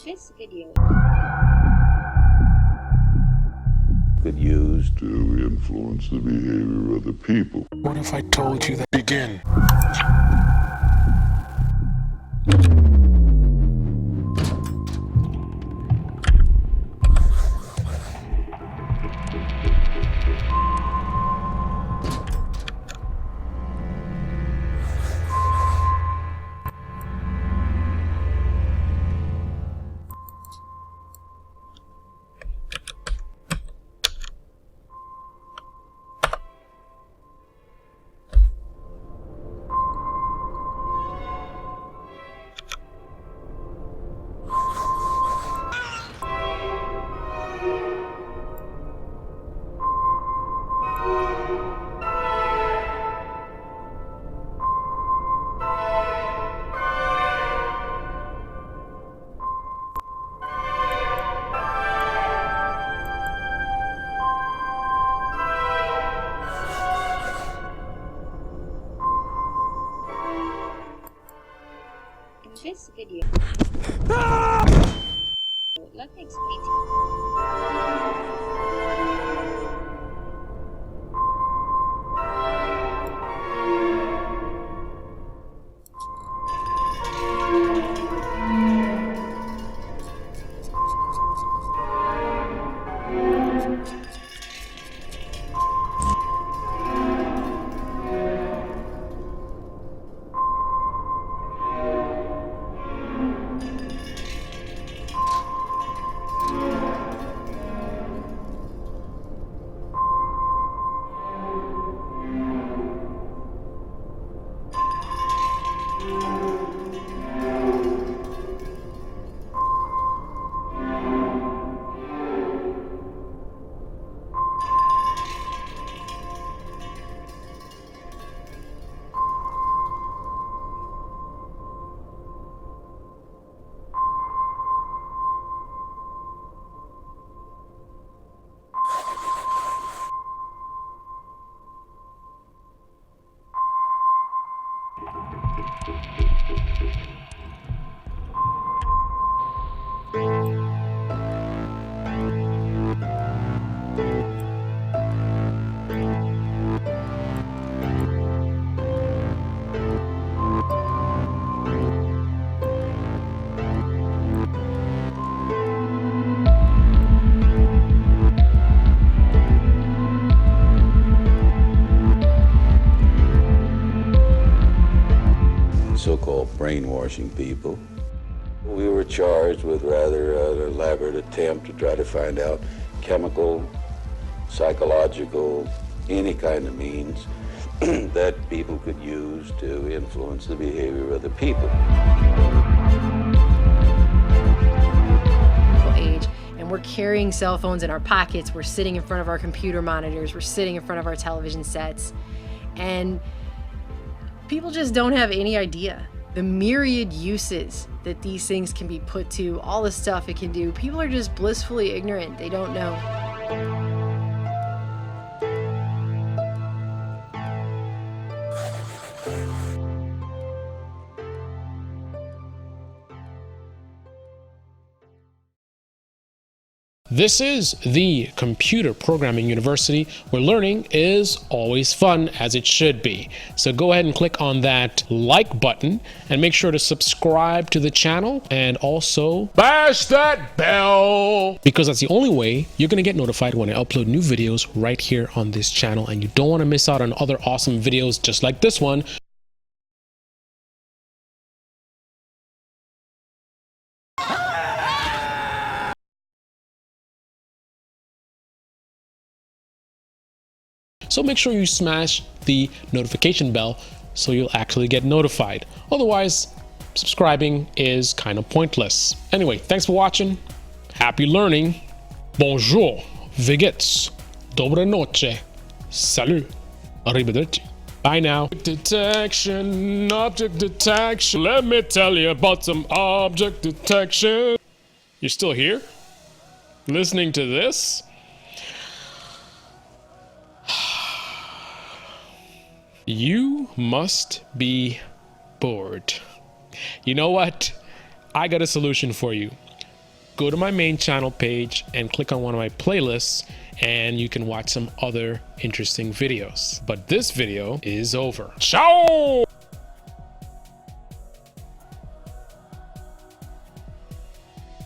This video could use to influence the behavior of other people. What if I told you that? Begin. in this video let me explain to So-called brainwashing people. We were charged with rather an elaborate attempt to try to find out chemical, psychological, any kind of means that people could use to influence the behavior of other people. Age, and we're carrying cell phones in our pockets, we're sitting in front of our computer monitors, we're sitting in front of our television sets, and people just don't have any idea the myriad uses that these things can be put to, all the stuff it can do. People are just blissfully ignorant. They don't know. This is the Computer Programming University, where learning is always fun, as it should be. So go ahead and click on that like button and make sure to subscribe to the channel and also bash that bell, because that's the only way you're going to get notified when I upload new videos right here on this channel, and you don't want to miss out on other awesome videos just like this one. So make sure you smash the notification bell so you'll actually get notified. Otherwise, subscribing is kind of pointless. Anyway, thanks for watching. Happy learning. Bonjour. Vigets. Dobre noche. Salut. Arrivederci. Bye now. Object detection. Let me tell you about some object detection. You're still here? Listening to this? You must be bored. You know what? I got a solution for you. go to my main channel page and click on one of my playlists, and you can watch some other interesting videos. But this video is over. Ciao!